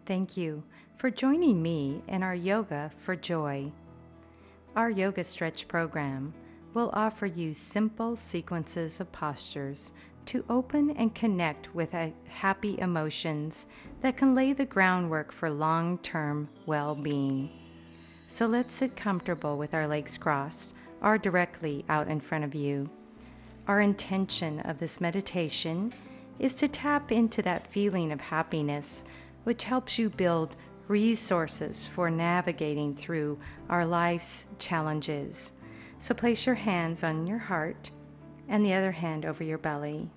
Thank you for joining me in our Yoga for Joy. Our yoga stretch program will offer you simple sequences of postures to open and connect with happy emotions that can lay the groundwork for long-term well-being. So let's sit comfortable with our legs crossed or directly out in front of you. Our intention of this meditation is to tap into that feeling of happiness, which helps you build resources for navigating through our life's challenges. So place your hands on your heart and the other hand over your belly.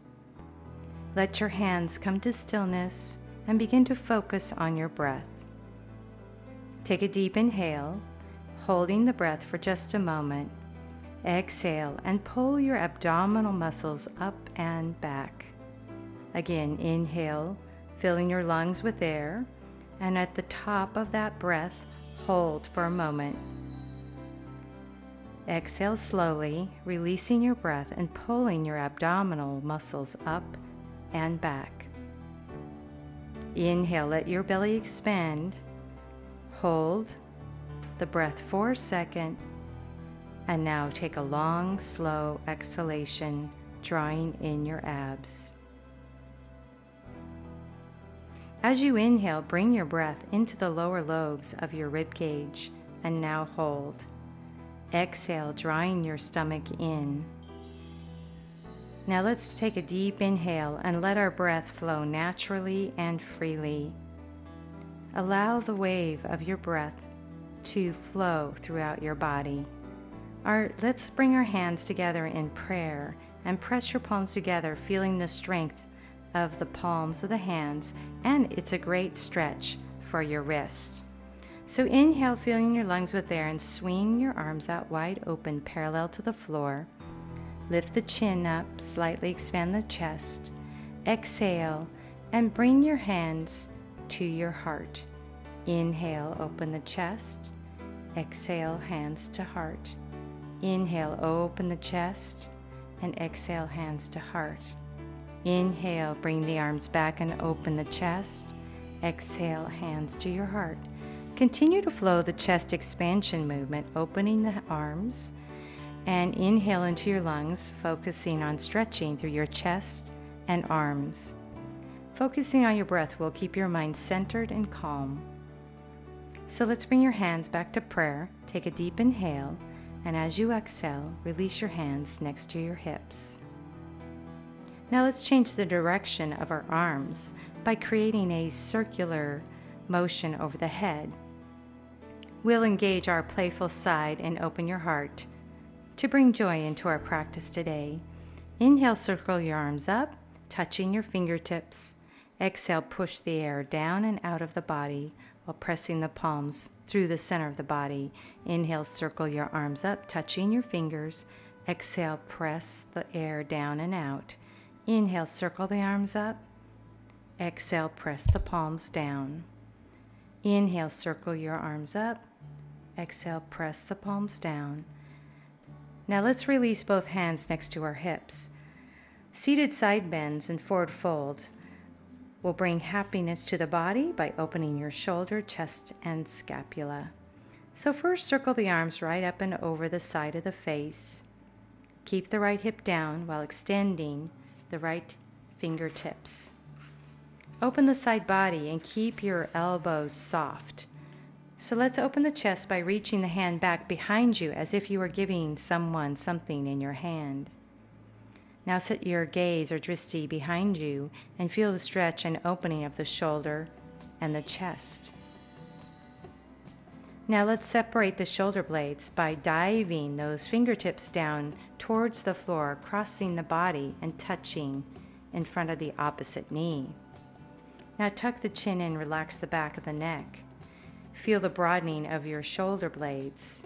Let your hands come to stillness and begin to focus on your breath. Take a deep inhale, holding the breath for just a moment. Exhale and pull your abdominal muscles up and back. Again, inhale, filling your lungs with air, and at the top of that breath, hold for a moment. Exhale slowly, releasing your breath and pulling your abdominal muscles up and back. Inhale, let your belly expand. Hold the breath for a second, and now take a long, slow exhalation, drawing in your abs. As you inhale, bring your breath into the lower lobes of your rib cage, and now hold. Exhale, drawing your stomach in. Now let's take a deep inhale and let our breath flow naturally and freely. Allow the wave of your breath to flow throughout your body. Let's bring our hands together in prayer and press your palms together, feeling the strength of the palms of the hands, and it's a great stretch for your wrist. So inhale, filling your lungs with air, and swing your arms out wide open, parallel to the floor. Lift the chin up, slightly expand the chest. Exhale, and bring your hands to your heart. Inhale, open the chest. Exhale, hands to heart. Inhale, open the chest, and exhale, hands to heart. Inhale, bring the arms back and open the chest. Exhale, hands to your heart. Continue to flow the chest expansion movement, opening the arms, and inhale into your lungs, focusing on stretching through your chest and arms. Focusing on your breath will keep your mind centered and calm. So let's bring your hands back to prayer. Take a deep inhale, and as you exhale, release your hands next to your hips. Now let's change the direction of our arms by creating a circular motion over the head. We'll engage our playful side and open your heart to bring joy into our practice today. Inhale, circle your arms up, touching your fingertips. Exhale, push the air down and out of the body while pressing the palms through the center of the body. Inhale, circle your arms up, touching your fingers. Exhale, press the air down and out. Inhale, circle the arms up. Exhale, press the palms down. Inhale, circle your arms up. Exhale, press the palms down. Now let's release both hands next to our hips. Seated side bends and forward fold will bring happiness to the body by opening your shoulder, chest, and scapula. So first, circle the arms right up and over the side of the face. Keep the right hip down while extending the right fingertips. Open the side body and keep your elbows soft. So let's open the chest by reaching the hand back behind you as if you were giving someone something in your hand. Now set your gaze or drishti behind you and feel the stretch and opening of the shoulder and the chest. Now let's separate the shoulder blades by diving those fingertips down towards the floor, crossing the body and touching in front of the opposite knee. Now tuck the chin in, relax the back of the neck. Feel the broadening of your shoulder blades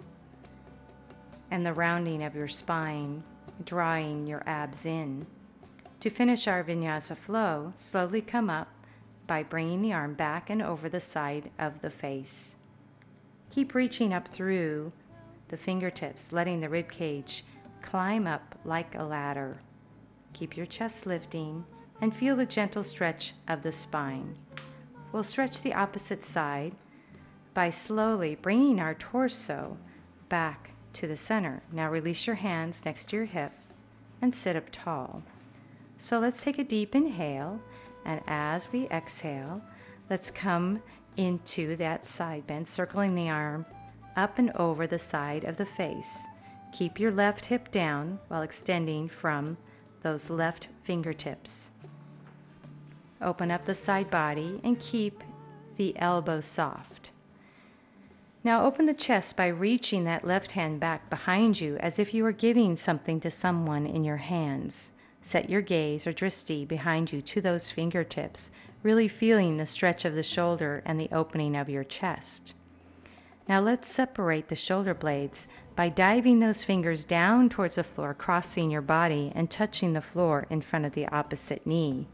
and the rounding of your spine, drawing your abs in. To finish our vinyasa flow, slowly come up by bringing the arm back and over the side of the face. Keep reaching up through the fingertips, letting the rib cage climb up like a ladder. Keep your chest lifting and feel the gentle stretch of the spine. we'll stretch the opposite side by slowly bringing our torso back to the center. Now release your hands next to your hip and sit up tall. So let's take a deep inhale, and as we exhale, let's come into that side bend, circling the arm up and over the side of the face. Keep your left hip down while extending from those left fingertips. Open up the side body and keep the elbows soft. Now open the chest by reaching that left hand back behind you as if you were giving something to someone in your hands. Set your gaze or drishti behind you to those fingertips, really feeling the stretch of the shoulder and the opening of your chest. Now let's separate the shoulder blades by diving those fingers down towards the floor, crossing your body and touching the floor in front of the opposite knee.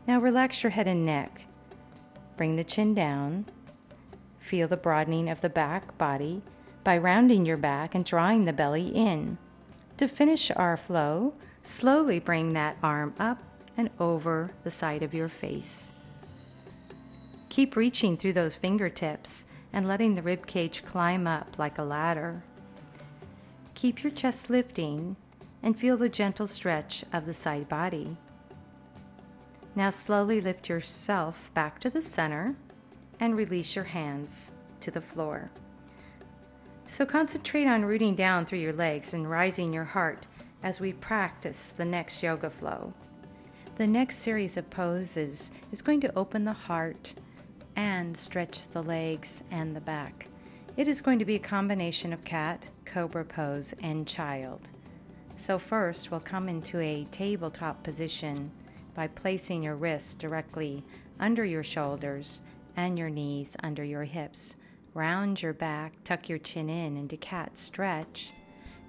Now relax your head and neck. Bring the chin down. Feel the broadening of the back body by rounding your back and drawing the belly in. To finish our flow, slowly bring that arm up and over the side of your face. Keep reaching through those fingertips and letting the rib cage climb up like a ladder. Keep your chest lifting and feel the gentle stretch of the side body. Now slowly lift yourself back to the center and release your hands to the floor. So concentrate on rooting down through your legs and rising your heart as we practice the next yoga flow. The next series of poses is going to open the heart and stretch the legs and the back. It is going to be a combination of cat, cobra pose, and child. So first we'll come into a tabletop position by placing your wrists directly under your shoulders and your knees under your hips. Round your back, tuck your chin in into cat stretch.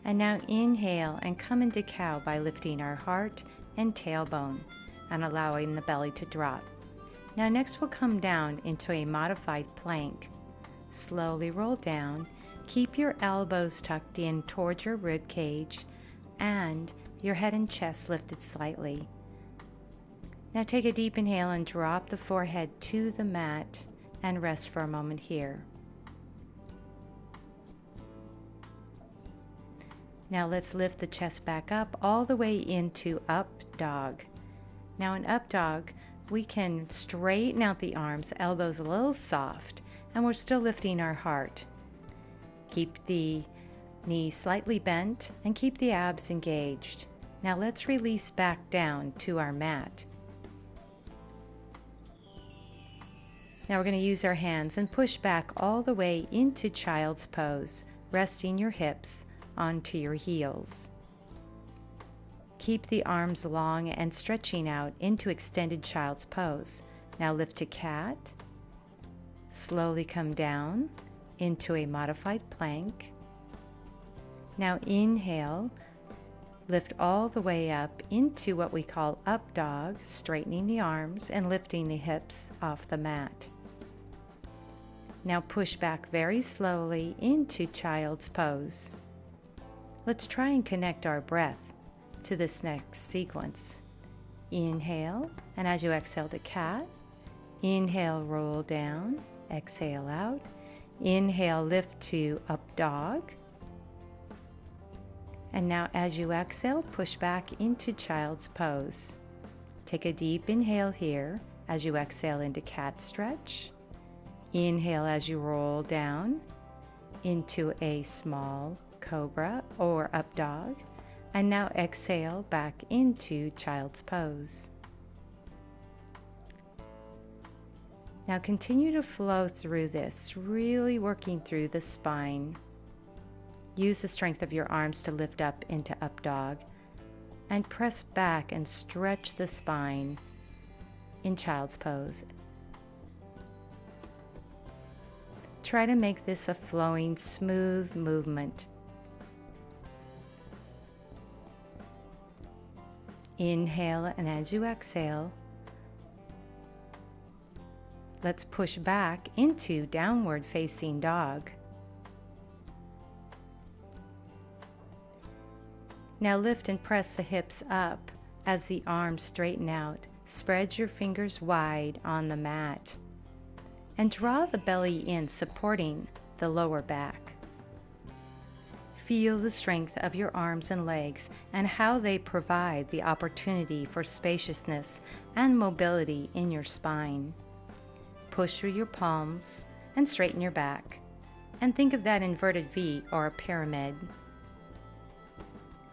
And now inhale and come into cow by lifting our heart and tailbone and allowing the belly to drop. Now next we'll come down into a modified plank. Slowly roll down. Keep your elbows tucked in towards your rib cage and your head and chest lifted slightly. Now take a deep inhale and drop the forehead to the mat and rest for a moment here. Now let's lift the chest back up all the way into up dog. Now in up dog, we can straighten out the arms, elbows a little soft, and we're still lifting our heart. Keep the knees slightly bent and keep the abs engaged. Now let's release back down to our mat. Now we're going to use our hands and push back all the way into child's pose, resting your hips onto your heels. Keep the arms long and stretching out into extended child's pose. Now lift to cat. Slowly come down into a modified plank. Now inhale, lift all the way up into what we call up dog, straightening the arms and lifting the hips off the mat. Now push back very slowly into child's pose. Let's try and connect our breath to this next sequence. Inhale, and as you exhale to cat, inhale, roll down, exhale out. Inhale, lift to up dog. And now as you exhale, push back into child's pose. Take a deep inhale here as you exhale into cat stretch. Inhale as you roll down into a small cobra or up dog. And now exhale back into child's pose. Now continue to flow through this, really working through the spine. Use the strength of your arms to lift up into up dog and press back and stretch the spine in child's pose. Try to make this a flowing, smooth movement. Inhale, and as you exhale, let's push back into downward facing dog. Now lift and press the hips up as the arms straighten out. Spread your fingers wide on the mat. and draw the belly in, supporting the lower back. Feel the strength of your arms and legs and how they provide the opportunity for spaciousness and mobility in your spine. Push through your palms and straighten your back, and think of that inverted V or a pyramid.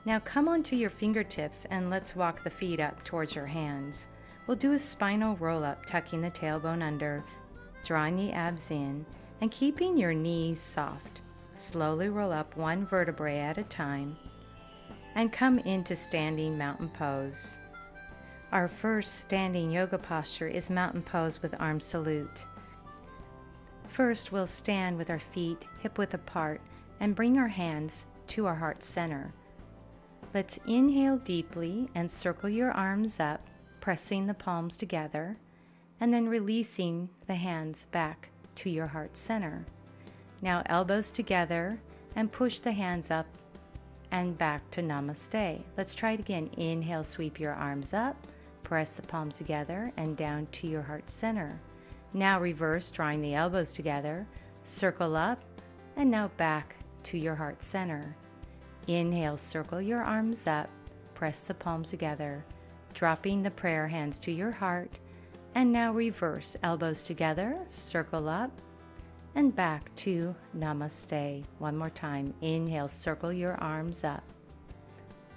Now come onto your fingertips and let's walk the feet up towards your hands. We'll do a spinal roll up, tucking the tailbone under, drawing the abs in, and keeping your knees soft. Slowly roll up one vertebrae at a time and come into standing mountain pose. Our first standing yoga posture is mountain pose with arm salute. First, we'll stand with our feet hip-width apart and bring our hands to our heart center. Let's inhale deeply and circle your arms up, pressing the palms together, and then releasing the hands back to your heart center. Now elbows together and push the hands up and back to Namaste. Let's try it again. Inhale, sweep your arms up, press the palms together and down to your heart center. Now reverse, drawing the elbows together, circle up, and now back to your heart center. Inhale, circle your arms up, press the palms together, dropping the prayer hands to your heart, and now reverse, elbows together, circle up, and back to Namaste. One more time. Inhale, circle your arms up.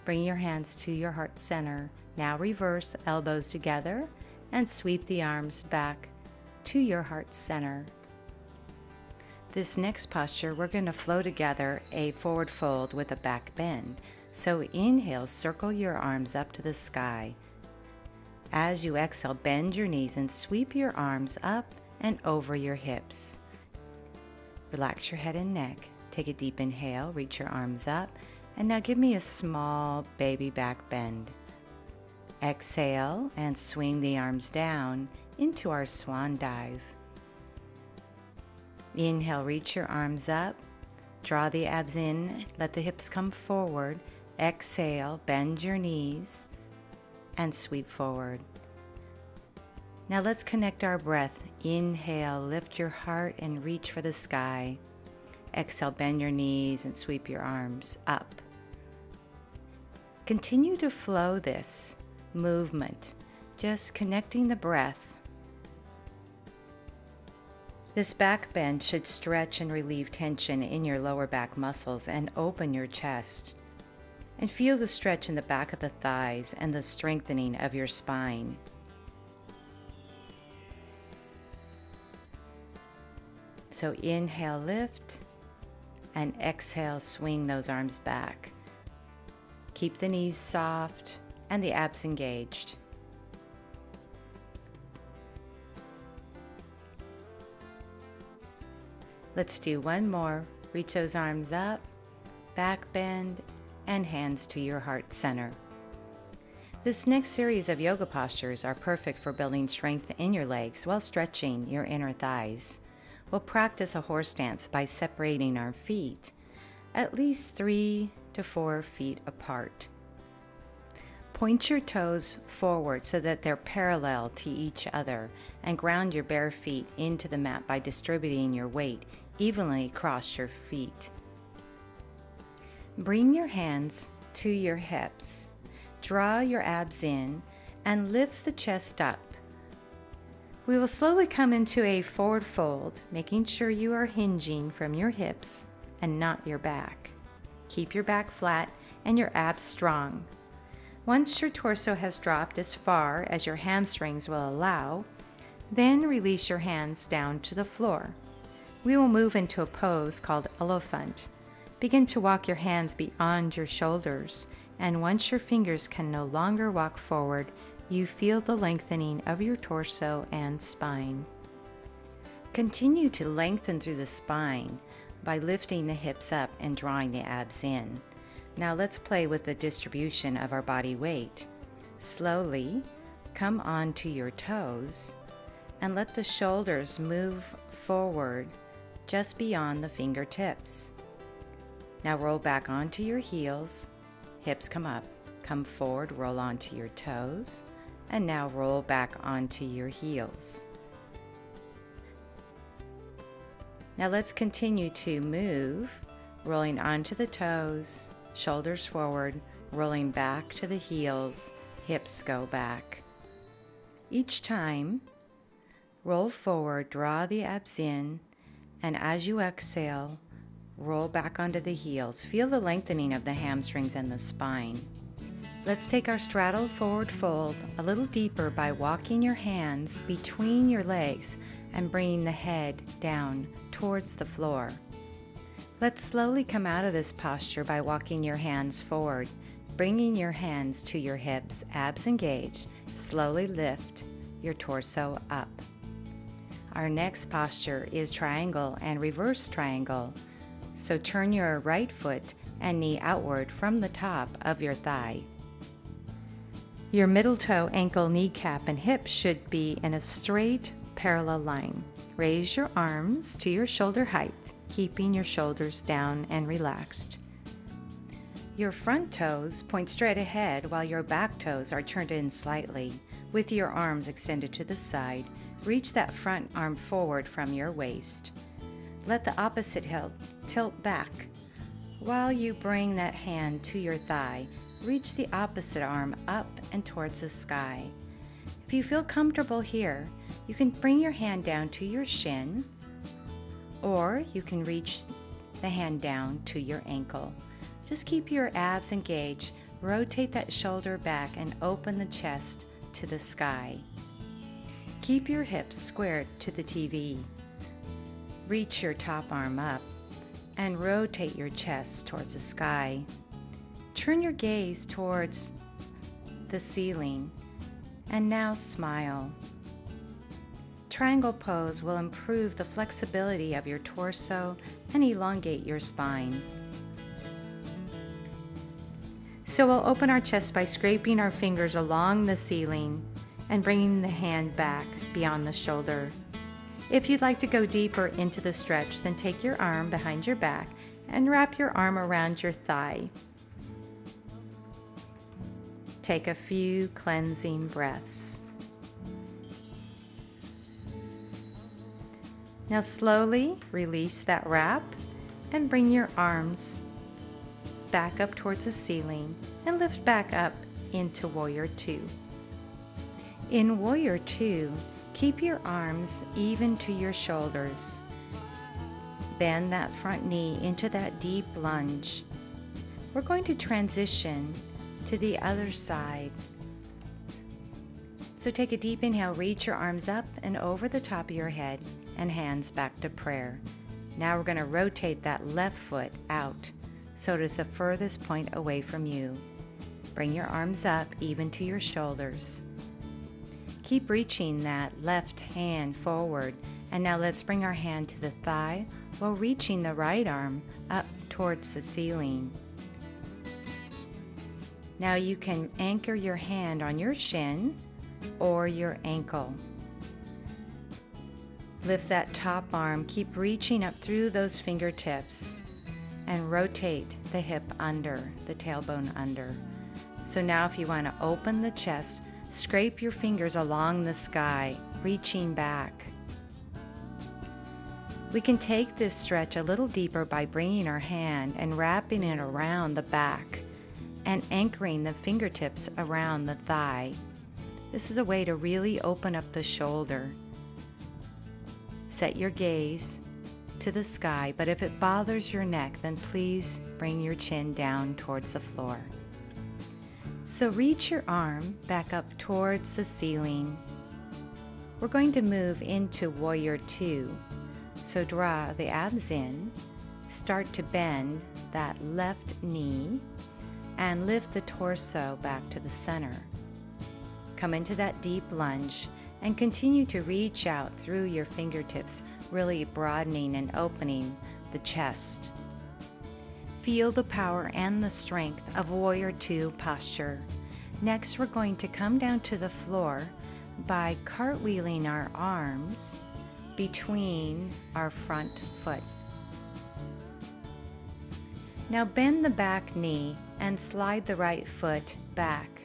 Bring your hands to your heart center. Now reverse, elbows together, and sweep the arms back to your heart center. This next posture, we're going to flow together a forward fold with a back bend. So inhale, circle your arms up to the sky. As you exhale, bend your knees and sweep your arms up and over your hips. Relax your head and neck. Take a deep inhale, reach your arms up, and now give me a small baby back bend. Exhale and swing the arms down into our swan dive. Inhale, reach your arms up, draw the abs in, let the hips come forward. Exhale, bend your knees, and sweep forward. Now let's connect our breath. Inhale, lift your heart and reach for the sky. Exhale, bend your knees and sweep your arms up. Continue to flow this movement, just connecting the breath. This back bend should stretch and relieve tension in your lower back muscles and open your chest. And feel the stretch in the back of the thighs and the strengthening of your spine. So inhale, lift, and exhale, swing those arms back. Keep the knees soft and the abs engaged. Let's do one more. Reach those arms up, back bend, and hands to your heart center. This next series of yoga postures are perfect for building strength in your legs while stretching your inner thighs. We'll practice a horse stance by separating our feet at least 3 to 4 feet apart. Point your toes forward so that they're parallel to each other, and ground your bare feet into the mat by distributing your weight evenly across your feet. Bring your hands to your hips. Draw your abs in and lift the chest up. We will slowly come into a forward fold, making sure you are hinging from your hips and not your back. Keep your back flat and your abs strong. Once your torso has dropped as far as your hamstrings will allow, then release your hands down to the floor. We will move into a pose called elephant. Begin to walk your hands beyond your shoulders, and once your fingers can no longer walk forward, you feel the lengthening of your torso and spine. Continue to lengthen through the spine by lifting the hips up and drawing the abs in. Now let's play with the distribution of our body weight. Slowly come onto your toes and let the shoulders move forward just beyond the fingertips. Now roll back onto your heels, hips come up, come forward, roll onto your toes, and now roll back onto your heels. Now let's continue to move, rolling onto the toes, shoulders forward, rolling back to the heels, hips go back. Each time, roll forward, draw the abs in, and as you exhale, roll back onto the heels. Feel the lengthening of the hamstrings and the spine. Let's take our straddle forward fold a little deeper by walking your hands between your legs and bringing the head down towards the floor. Let's slowly come out of this posture by walking your hands forward, bringing your hands to your hips, abs engaged. Slowly lift your torso up. Our next posture is triangle and reverse triangle. So turn your right foot and knee outward from the top of your thigh. Your middle toe, ankle, kneecap, and hip should be in a straight parallel line. Raise your arms to your shoulder height, keeping your shoulders down and relaxed. Your front toes point straight ahead while your back toes are turned in slightly. With your arms extended to the side, reach that front arm forward from your waist. Let the opposite heel tilt back. While you bring that hand to your thigh, reach the opposite arm up and towards the sky. If you feel comfortable here, you can bring your hand down to your shin, or you can reach the hand down to your ankle. Just keep your abs engaged, rotate that shoulder back, and open the chest to the sky. Keep your hips squared to the TV. Reach your top arm up and rotate your chest towards the sky. Turn your gaze towards the ceiling and now smile. Triangle pose will improve the flexibility of your torso and elongate your spine. So we'll open our chest by scraping our fingers along the ceiling and bringing the hand back beyond the shoulder. If you'd like to go deeper into the stretch, then take your arm behind your back and wrap your arm around your thigh. Take a few cleansing breaths. Now slowly release that wrap and bring your arms back up towards the ceiling and lift back up into Warrior Two. In Warrior Two, keep your arms even to your shoulders. Bend that front knee into that deep lunge. We're going to transition to the other side. So take a deep inhale, reach your arms up and over the top of your head and hands back to prayer. Now we're going to rotate that left foot out so it is the furthest point away from you. Bring your arms up even to your shoulders. Keep reaching that left hand forward, and now let's bring our hand to the thigh while reaching the right arm up towards the ceiling. Now you can anchor your hand on your shin or your ankle. Lift that top arm, keep reaching up through those fingertips and rotate the hip under, the tailbone under. So now if you want to open the chest, scrape your fingers along the sky, reaching back. We can take this stretch a little deeper by bringing our hand and wrapping it around the back and anchoring the fingertips around the thigh. This is a way to really open up the shoulder. Set your gaze to the sky, but if it bothers your neck, then please bring your chin down towards the floor. So reach your arm back up towards the ceiling. We're going to move into Warrior Two. So draw the abs in, start to bend that left knee, and lift the torso back to the center. Come into that deep lunge and continue to reach out through your fingertips, really broadening and opening the chest. Feel the power and the strength of Warrior Two posture. Next, we're going to come down to the floor by cartwheeling our arms between our front foot. Now bend the back knee and slide the right foot back.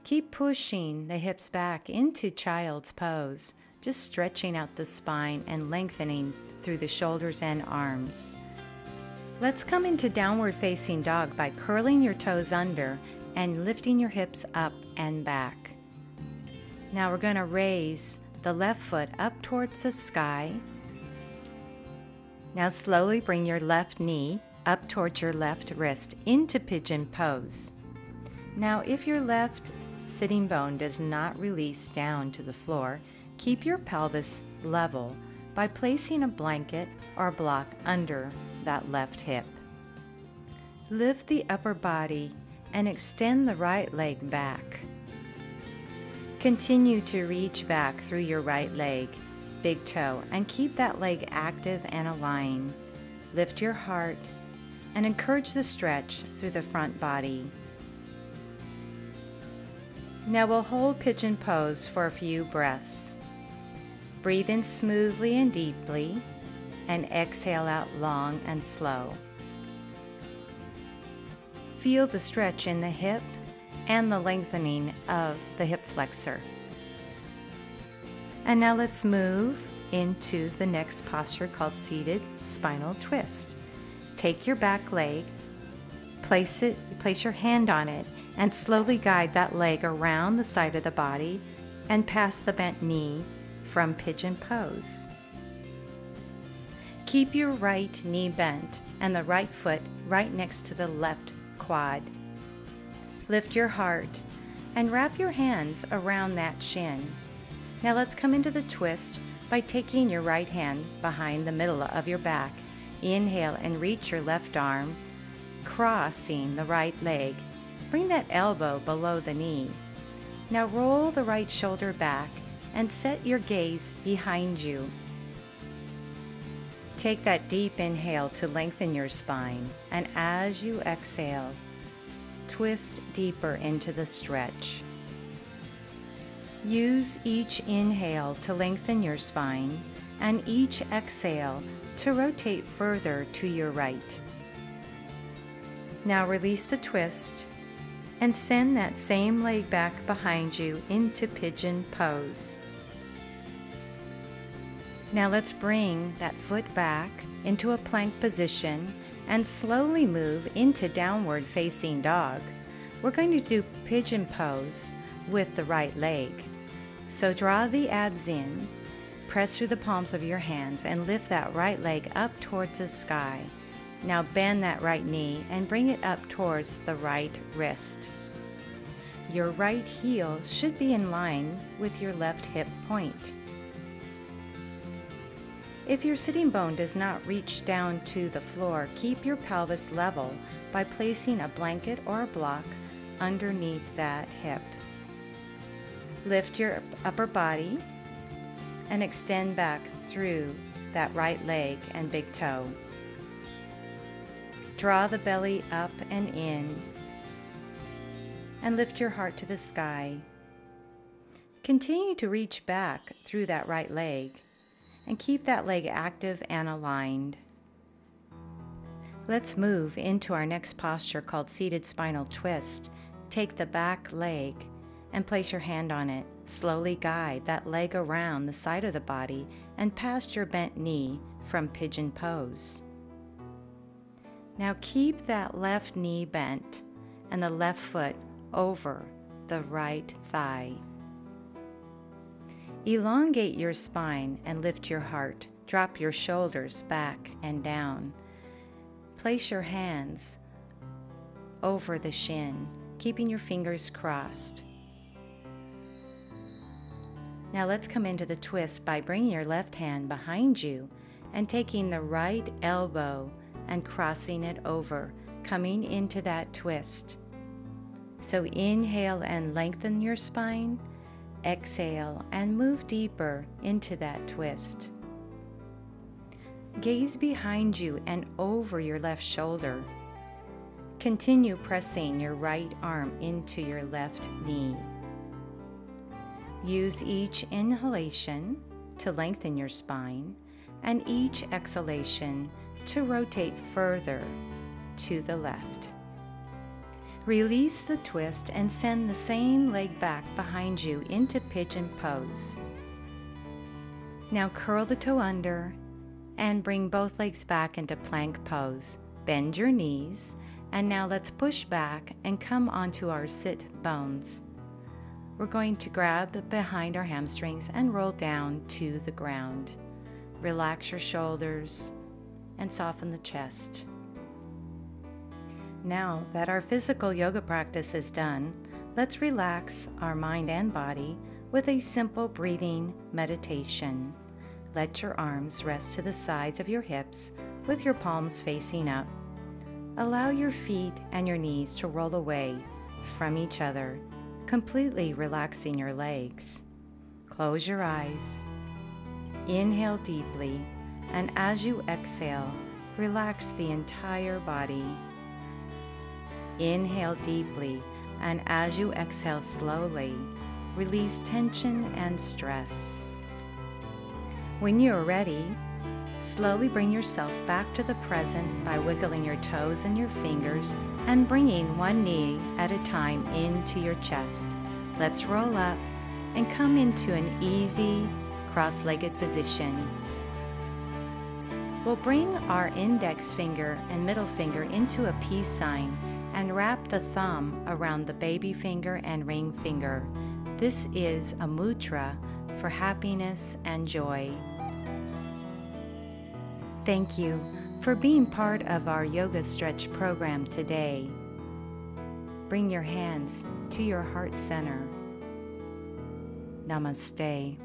Keep pushing the hips back into child's pose. just stretching out the spine and lengthening through the shoulders and arms. Let's come into downward facing dog by curling your toes under and lifting your hips up and back. Now we're going to raise the left foot up towards the sky. Now slowly bring your left knee up towards your left wrist into Pigeon Pose. Now if your left sitting bone does not release down to the floor, keep your pelvis level by placing a blanket or block under that left hip. Lift the upper body and extend the right leg back. Continue to reach back through your right leg, big toe, and keep that leg active and aligned. Lift your heart and encourage the stretch through the front body. Now we'll hold Pigeon Pose for a few breaths. Breathe in smoothly and deeply, and exhale out long and slow. Feel the stretch in the hip and the lengthening of the hip flexor. And now let's move into the next posture called Seated Spinal Twist. Take your back leg, place your hand on it, and slowly guide that leg around the side of the body and past the bent knee from Pigeon Pose. Keep your right knee bent and the right foot right next to the left quad. Lift your heart and wrap your hands around that shin. Now let's come into the twist by taking your right hand behind the middle of your back. Inhale and reach your left arm, crossing the right leg. Bring that elbow below the knee. Now roll the right shoulder back and set your gaze behind you. Take that deep inhale to lengthen your spine, and as you exhale, twist deeper into the stretch. Use each inhale to lengthen your spine and each exhale to rotate further to your right. Now release the twist and send that same leg back behind you into Pigeon Pose. Now let's bring that foot back into a plank position and slowly move into downward facing dog. We're going to do Pigeon Pose with the right leg. So draw the abs in, press through the palms of your hands and lift that right leg up towards the sky. Now bend that right knee and bring it up towards the right wrist. Your right heel should be in line with your left hip point. If your sitting bone does not reach down to the floor, keep your pelvis level by placing a blanket or a block underneath that hip. Lift your upper body and extend back through that right leg and big toe. Draw the belly up and in and lift your heart to the sky. Continue to reach back through that right leg and keep that leg active and aligned. Let's move into our next posture called Seated Spinal Twist. Take the back leg and place your hand on it. Slowly guide that leg around the side of the body and past your bent knee from Pigeon Pose. Now keep that left knee bent and the left foot over the right thigh. Elongate your spine and lift your heart. Drop your shoulders back and down. Place your hands over the shin, keeping your fingers crossed. Now let's come into the twist by bringing your left hand behind you and taking the right elbow and crossing it over, coming into that twist. So inhale and lengthen your spine. Exhale and move deeper into that twist. Gaze behind you and over your left shoulder. Continue pressing your right arm into your left knee. Use each inhalation to lengthen your spine and each exhalation to rotate further to the left. Release the twist and send the same leg back behind you into Pigeon Pose. Now curl the toe under and bring both legs back into plank pose. Bend your knees, and now let's push back and come onto our sit bones. We're going to grab behind our hamstrings and roll down to the ground. Relax your shoulders and soften the chest. Now that our physical yoga practice is done, let's relax our mind and body with a simple breathing meditation. Let your arms rest to the sides of your hips with your palms facing up. Allow your feet and your knees to roll away from each other, completely relaxing your legs. Close your eyes. Inhale deeply, and as you exhale, relax the entire body. Inhale deeply, and as you exhale slowly, release tension and stress. When you are ready, slowly bring yourself back to the present by wiggling your toes and your fingers and bringing one knee at a time into your chest. Let's roll up and come into an easy cross-legged position. We'll bring our index finger and middle finger into a peace sign and wrap the thumb around the baby finger and ring finger. This is a mudra for happiness and joy. Thank you for being part of our yoga stretch program today. Bring your hands to your heart center. Namaste.